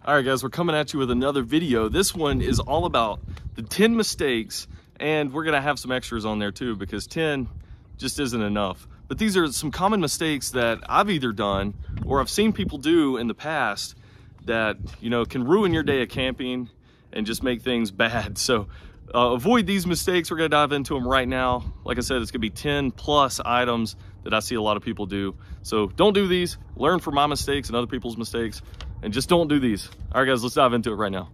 All right, guys, we're coming at you with another video. This one is all about the 10 mistakes, and we're gonna have some extras on there too, because 10 just isn't enough. But these are some common mistakes that I've either done or I've seen people do in the past that, you know, can ruin your day of camping and just make things bad. So avoid these mistakes. We're gonna dive into them right now. Like I said, it's gonna be 10 plus items that I see a lot of people do. So don't do these. Learn from my mistakes and other people's mistakes, and just don't do these. All right, guys, let's dive into it right now.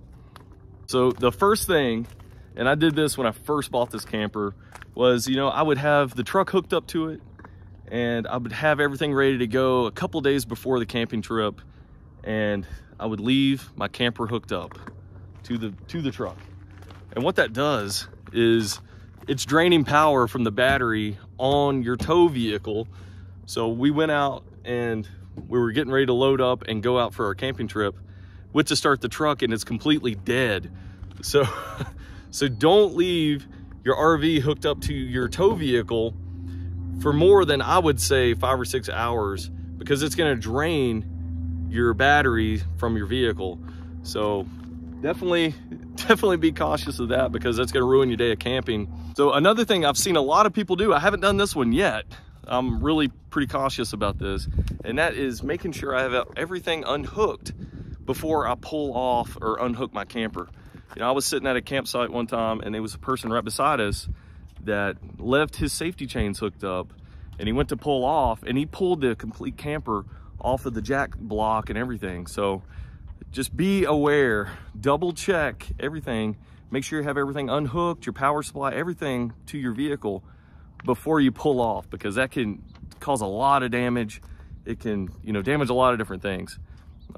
So the first thing, and I did this when I first bought this camper, was, you know, I would have the truck hooked up to it, and I would have everything ready to go a couple days before the camping trip, and I would leave my camper hooked up to the truck. And what that does is it's draining power from the battery on your tow vehicle. So we went out and we were getting ready to load up and go out for our camping trip, went to start the truck, and it's completely dead. So don't leave your RV hooked up to your tow vehicle for more than, I would say, 5 or 6 hours, because it's gonna drain your battery from your vehicle. So definitely be cautious of that, because that's gonna ruin your day of camping. So another thing I've seen a lot of people do, I haven't done this one yet, I'm really pretty cautious about this, and that is making sure I have everything unhooked before I pull off or unhook my camper. You know, I was sitting at a campsite one time, and there was a person right beside us that left his safety chains hooked up, and he went to pull off, and he pulled the complete camper off of the jack block and everything. So just be aware, double check everything, make sure you have everything unhooked, your power supply, everything to your vehicle before you pull off, because that can cause a lot of damage. It can, you know, damage a lot of different things.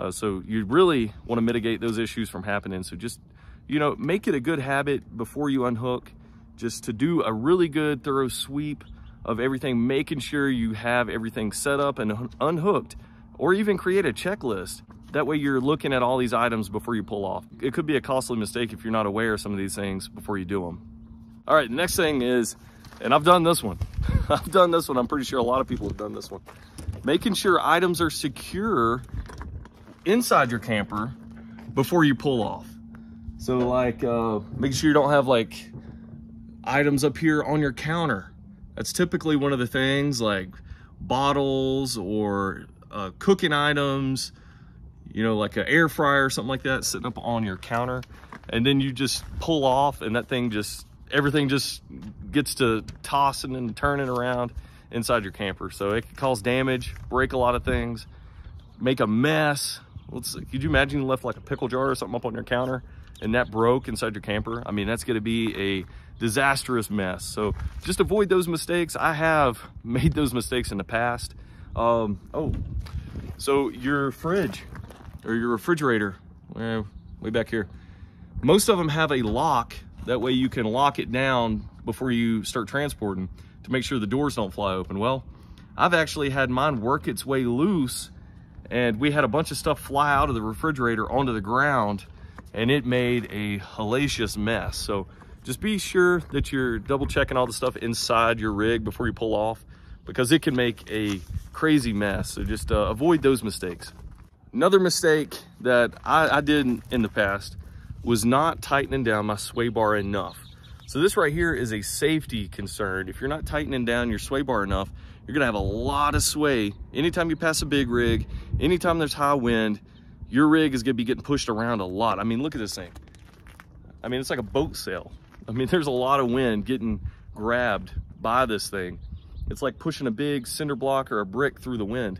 So you really want to mitigate those issues from happening. So just, you know, make it a good habit before you unhook, just to do a really good thorough sweep of everything, making sure you have everything set up and unhooked, or even create a checklist. That way you're looking at all these items before you pull off. It could be a costly mistake if you're not aware of some of these things before you do them. All right, the next thing is, and I've done this one. I've done this one. I'm pretty sure a lot of people have done this one. Making sure items are secure inside your camper before you pull off. So like making sure you don't have like items up here on your counter. That's typically one of the things, like bottles or cooking items, you know, like an air fryer or something like that sitting up on your counter. And then you just pull off, and that thing just, everything just gets to tossing and turning around inside your camper. So it can cause damage, break a lot of things, make a mess. Could you imagine you left like a pickle jar or something up on your counter and that broke inside your camper? I mean, that's gonna be a disastrous mess. So just avoid those mistakes. I have made those mistakes in the past. So your fridge or your refrigerator, way back here, most of them have a lock. That way you can lock it down before you start transporting to make sure the doors don't fly open. Well, I've actually had mine work its way loose, and we had a bunch of stuff fly out of the refrigerator onto the ground, and it made a hellacious mess. So just be sure that you're double checking all the stuff inside your rig before you pull off, because it can make a crazy mess. So just avoid those mistakes. Another mistake that I did in the past was not tightening down my sway bar enough. So this right here is a safety concern. If you're not tightening down your sway bar enough, you're gonna have a lot of sway. Anytime you pass a big rig, anytime there's high wind, your rig is gonna be getting pushed around a lot. I mean, look at this thing. I mean, it's like a boat sail. I mean, there's a lot of wind getting grabbed by this thing. It's like pushing a big cinder block or a brick through the wind.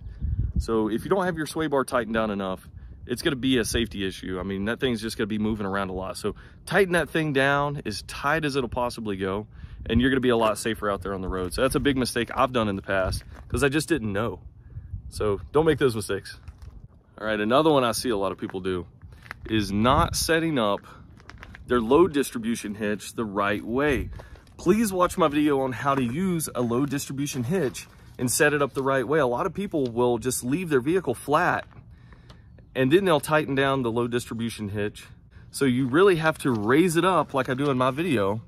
So if you don't have your sway bar tightened down enough, it's gonna be a safety issue. I mean, that thing's just gonna be moving around a lot. So tighten that thing down as tight as it'll possibly go, and you're gonna be a lot safer out there on the road. So that's a big mistake I've done in the past, because I just didn't know. So don't make those mistakes. All right, another one I see a lot of people do is not setting up their load distribution hitch the right way. Please watch my video on how to use a load distribution hitch and set it up the right way. A lot of people will just leave their vehicle flat, and then they'll tighten down the load distribution hitch. So you really have to raise it up like I do in my video.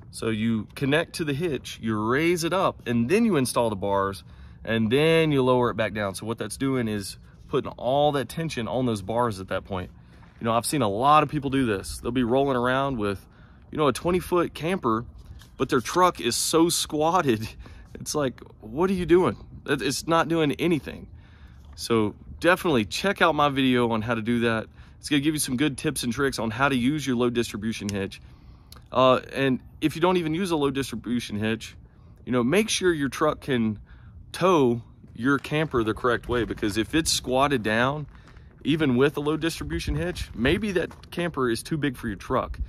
So you connect to the hitch, you raise it up, and then you install the bars, and then you lower it back down. So what that's doing is putting all that tension on those bars at that point. You know, I've seen a lot of people do this. They'll be rolling around with, you know, a 20-foot camper, but their truck is so squatted. It's like, what are you doing? It's not doing anything. So definitely check out my video on how to do that. It's gonna give you some good tips and tricks on how to use your low distribution hitch. And if you don't even use a low distribution hitch, you know, make sure your truck can tow your camper the correct way, because if it's squatted down, even with a low distribution hitch, maybe that camper is too big for your truck.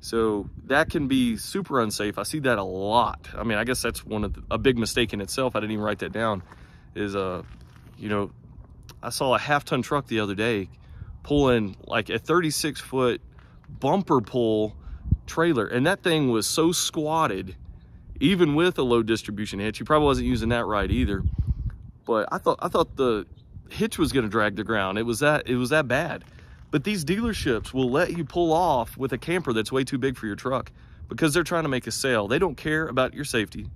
So that can be super unsafe. I see that a lot. I mean, I guess that's a big mistake in itself. I didn't even write that down. Is you know, I saw a half-ton truck the other day pulling like a 36-foot bumper pull trailer, and that thing was so squatted, even with a low distribution hitch. He probably wasn't using that right either. But I thought the hitch was going to drag the ground. It was that bad. But these dealerships will let you pull off with a camper that's way too big for your truck because they're trying to make a sale. They don't care about your safety.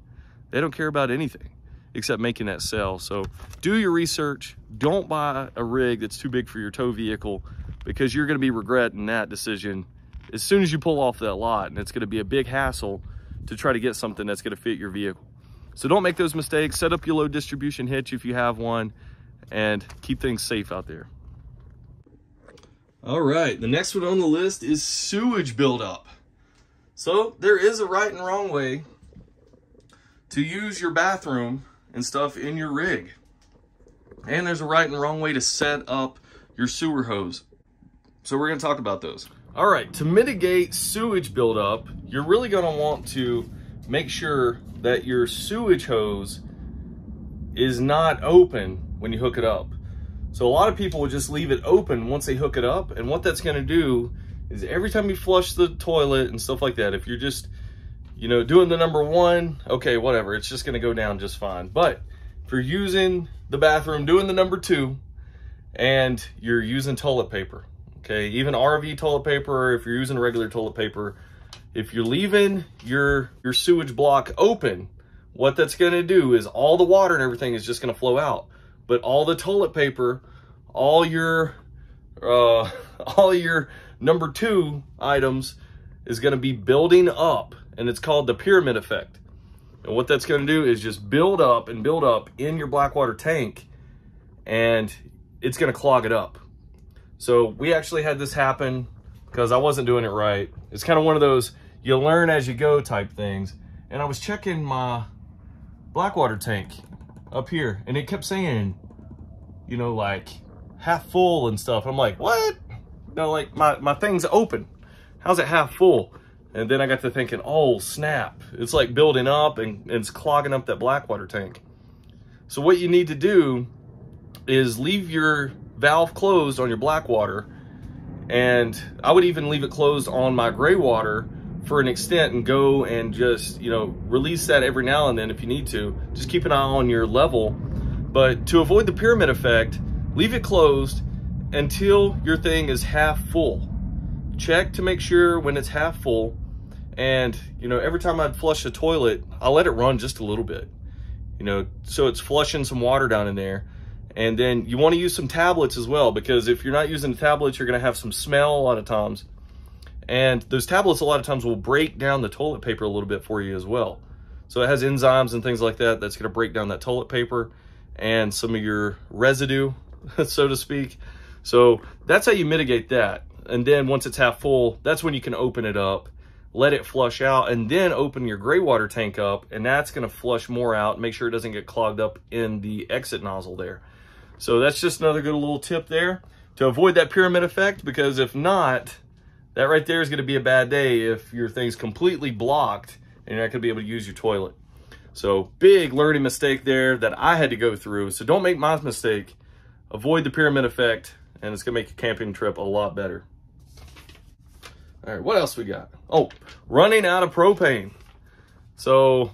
They don't care about anything except making that sale. So do your research. Don't buy a rig that's too big for your tow vehicle, because you're going to be regretting that decision as soon as you pull off that lot, and it's going to be a big hassle to try to get something that's going to fit your vehicle. So don't make those mistakes. Set up your low distribution hitch if you have one, and keep things safe out there. All right, the next one on the list is sewage buildup. So there is a right and wrong way to use your bathroom and stuff in your rig. And there's a right and wrong way to set up your sewer hose. So we're gonna talk about those. All right, to mitigate sewage buildup, you're really gonna want to make sure that your sewage hose is not open when you hook it up. So a lot of people will just leave it open once they hook it up, and what that's gonna do is every time you flush the toilet and stuff like that, if you're just, you know, doing the number one, okay, whatever, it's just gonna go down just fine. But if you're using the bathroom, doing the number two, and you're using toilet paper, okay, even RV toilet paper, or if you're using regular toilet paper, if you're leaving your sewage block open, what that's gonna do is all the water and everything is just gonna flow out. But all the toilet paper, all your number two items is gonna be building up, and it's called the pyramid effect. And what that's gonna do is just build up and build up in your black water tank, and it's gonna clog it up. So we actually had this happen because I wasn't doing it right. It's kind of one of those you learn as you go type things. And I was checking my black water tank up here, and it kept saying, you know, like half full and stuff. I'm like, what? No, like my thing's open. How's it half full? And then I got to thinking, oh snap, it's like building up and it's clogging up that black water tank. So what you need to do is leave your valve closed on your black water, and I would even leave it closed on my gray water for an extent, and go and just, you know, release that every now and then if you need to. Just keep an eye on your level. But to avoid the pyramid effect, leave it closed until your thing is half full. Check to make sure when it's half full, and, you know, every time I'd flush the toilet, I'll let it run just a little bit, you know, so it's flushing some water down in there. And then you want to use some tablets as well, because if you're not using the tablets, you're going to have some smell a lot of times. And those tablets a lot of times will break down the toilet paper a little bit for you as well. So it has enzymes and things like that that's going to break down that toilet paper and some of your residue, so to speak. So that's how you mitigate that. And then once it's half full, that's when you can open it up, let it flush out, and then open your gray water tank up, and that's going to flush more out, make sure it doesn't get clogged up in the exit nozzle there. So that's just another good little tip there to avoid that pyramid effect, because if not, that right there is going to be a bad day if your thing's completely blocked and you're not going to be able to use your toilet. So big learning mistake there that I had to go through. So don't make my mistake. Avoid the pyramid effect, and it's going to make your camping trip a lot better. All right, what else we got? Oh, running out of propane. So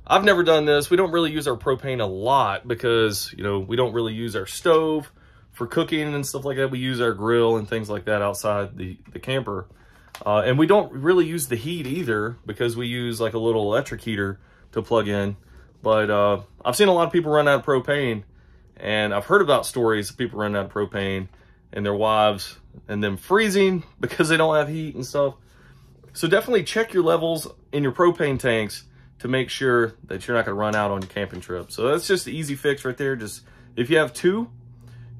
I've never done this. We don't really use our propane a lot because, you know, we don't really use our stove for cooking and stuff like that. We use our grill and things like that outside the camper. And we don't really use the heat either because we use like a little electric heater to plug in. But I've seen a lot of people run out of propane, and I've heard about stories of people running out of propane. and their wives and them freezing because they don't have heat and stuff. So definitely check your levels in your propane tanks to make sure that you're not going to run out on your camping trip. So that's just the easy fix right there. Just if you have two,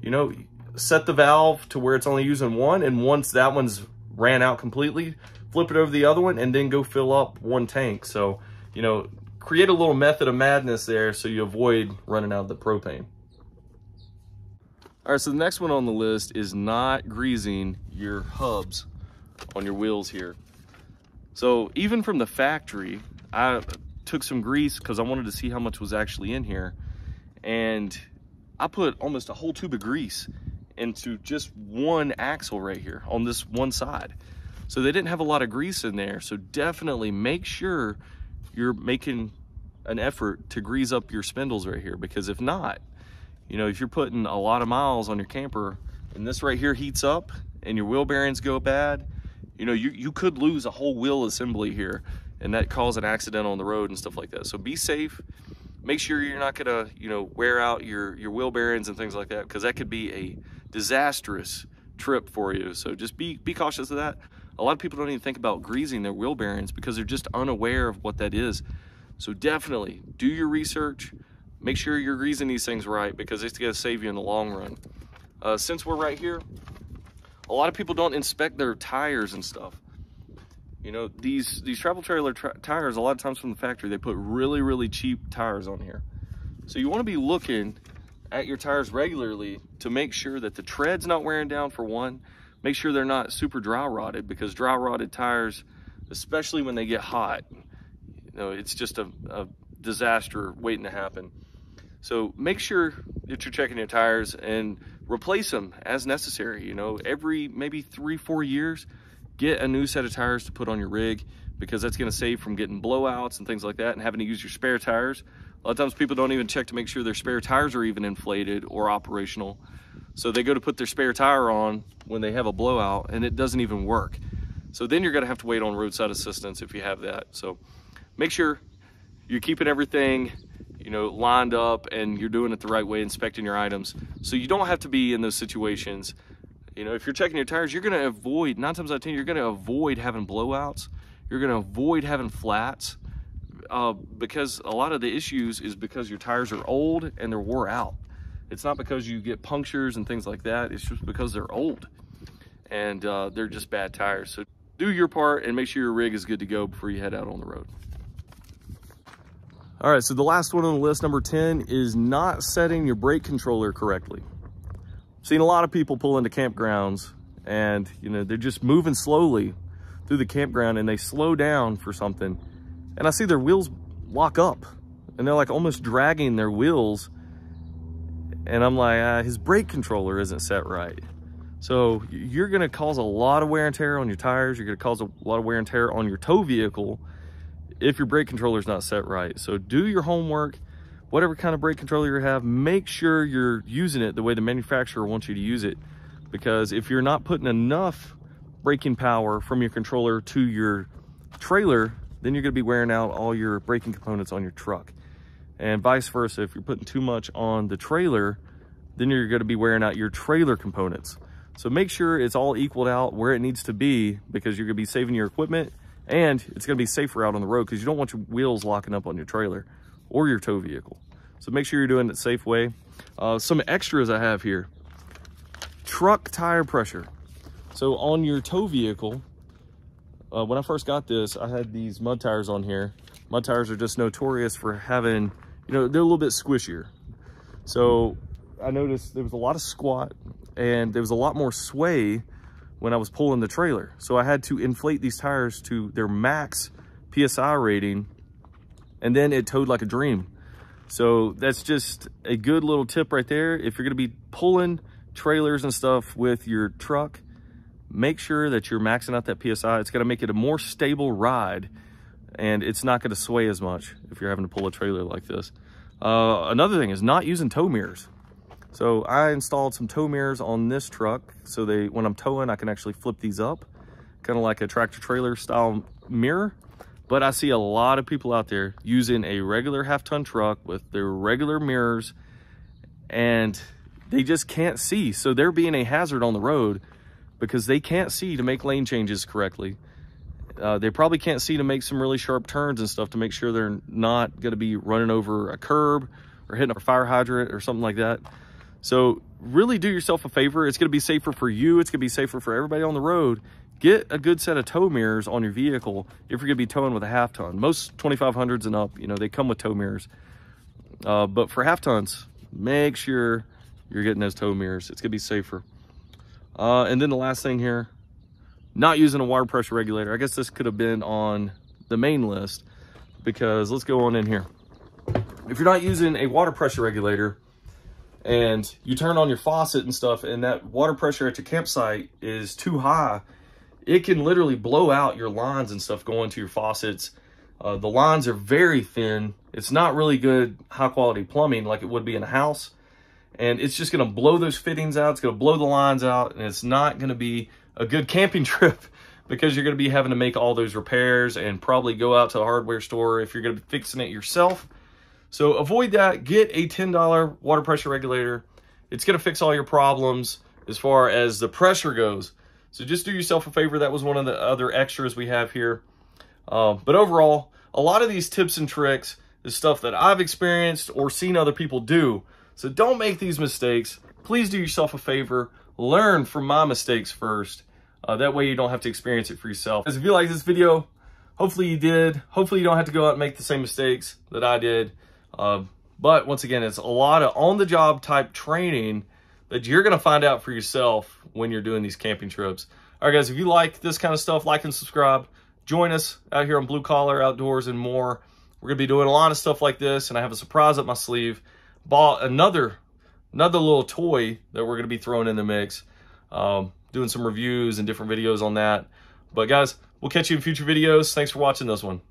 you know, set the valve to where it's only using one, and once that one's ran out completely, flip it over the other one and then go fill up one tank. So, you know, create a little method of madness there so you avoid running out of the propane. All right, so the next one on the list is not greasing your hubs on your wheels here. So even from the factory, I took some grease because I wanted to see how much was actually in here, and I put almost a whole tube of grease into just one axle right here on this one side. So they didn't have a lot of grease in there. So definitely make sure you're making an effort to grease up your spindles right here, because if not, you know, if you're putting a lot of miles on your camper and this right here heats up and your wheel bearings go bad, you know, you could lose a whole wheel assembly here, and that cause an accident on the road and stuff like that. So be safe. Make sure you're not gonna, you know, wear out your wheel bearings and things like that, because that could be a disastrous trip for you. So just be cautious of that. A lot of people don't even think about greasing their wheel bearings because they're just unaware of what that is. So definitely do your research. Make sure you're greasing these things right, because it's gonna save you in the long run. Since we're right here, a lot of people don't inspect their tires and stuff. You know, these travel trailer tires, a lot of times from the factory, they put really cheap tires on here. So you want to be looking at your tires regularly to make sure that the tread's not wearing down, for one. Make sure they're not super dry rotted, because dry rotted tires, especially when they get hot, you know, it's just a disaster waiting to happen. So make sure that you're checking your tires and replace them as necessary. You know, every maybe 3-4 years, get a new set of tires to put on your rig, because that's going to save from getting blowouts and things like that and having to use your spare tires. A lot of times people don't even check to make sure their spare tires are even inflated or operational. So they go to put their spare tire on when they have a blowout and it doesn't even work. So then you're going to have to wait on roadside assistance if you have that. So make sure you're keeping everything, you know, lined up and you're doing it the right way, inspecting your items, so you don't have to be in those situations. You know, if you're checking your tires, you're going to avoid, 9 times out of 10, you're going to avoid having blowouts. You're going to avoid having flats, because a lot of the issues is because your tires are old and they're wore out. It's not because you get punctures and things like that. It's just because they're old and they're just bad tires. So do your part and make sure your rig is good to go before you head out on the road. All right, so the last one on the list, number 10, is not setting your brake controller correctly. Seen a lot of people pull into campgrounds and, you know, they're just moving slowly through the campground and they slow down for something. And I see their wheels lock up and they're like almost dragging their wheels. And I'm like, his brake controller isn't set right. So you're gonna cause a lot of wear and tear on your tires. You're gonna cause a lot of wear and tear on your tow vehicle if your brake controller is not set right. So do your homework. Whatever kind of brake controller you have, make sure you're using it the way the manufacturer wants you to use it. Because if you're not putting enough braking power from your controller to your trailer, then you're gonna be wearing out all your braking components on your truck. And vice versa, if you're putting too much on the trailer, then you're gonna be wearing out your trailer components. So make sure it's all equaled out where it needs to be, because you're gonna be saving your equipment and it's gonna be safer out on the road, because you don't want your wheels locking up on your trailer or your tow vehicle. So make sure you're doing it the safe way. Some extras I have here. Truck tire pressure. So on your tow vehicle, when I first got this, I had these mud tires on here. Mud tires are just notorious for having, you know, they're a little bit squishier. So I noticed there was a lot of squat and there was a lot more sway when I was pulling the trailer. So I had to inflate these tires to their max PSI rating, and then it towed like a dream. So that's just a good little tip right there. If you're gonna be pulling trailers and stuff with your truck, make sure that you're maxing out that PSI. It's gonna make it a more stable ride, and it's not gonna sway as much if you're having to pull a trailer like this. Another thing is not using tow mirrors. So I installed some tow mirrors on this truck, so when I'm towing, I can actually flip these up, kind of like a tractor trailer style mirror. But I see a lot of people out there using a regular half-ton truck with their regular mirrors, and they just can't see. So they're being a hazard on the road because they can't see to make lane changes correctly. They probably can't see to make some really sharp turns and stuff to make sure they're not going to be running over a curb or hitting a fire hydrant or something like that. So really do yourself a favor. It's going to be safer for you. It's going to be safer for everybody on the road. Get a good set of tow mirrors on your vehicle if you're going to be towing with a half ton. Most 2500s and up, you know, they come with tow mirrors. But for half tons, make sure you're getting those tow mirrors. It's going to be safer. And then the last thing here, not using a water pressure regulator. I guess this could have been on the main list, because let's go on in here. If you're not using a water pressure regulator and you turn on your faucet and stuff, and that water pressure at your campsite is too high, it can literally blow out your lines and stuff going to your faucets. The lines are very thin. It's not really good, high quality plumbing like it would be in a house. And it's just gonna blow those fittings out. It's gonna blow the lines out, and it's not gonna be a good camping trip, because you're gonna be having to make all those repairs and probably go out to a hardware store if you're gonna be fixing it yourself. So avoid that. Get a $10 water pressure regulator. It's gonna fix all your problems as far as the pressure goes. So just do yourself a favor. That was one of the other extras we have here. But overall, a lot of these tips and tricks is stuff that I've experienced or seen other people do. So don't make these mistakes. Please do yourself a favor. Learn from my mistakes first. That way you don't have to experience it for yourself. As if you like this video, hopefully you did. Hopefully you don't have to go out and make the same mistakes that I did. But once again, it's a lot of on-the-job type training that you're going to find out for yourself when you're doing these camping trips. All right, guys, if you like this kind of stuff, like and subscribe. Join us out here on Blue Collar Outdoors and more. We're going to be doing a lot of stuff like this, and I have a surprise up my sleeve. Bought another little toy that we're going to be throwing in the mix. Doing some reviews and different videos on that. But guys, we'll catch you in future videos. Thanks for watching this one.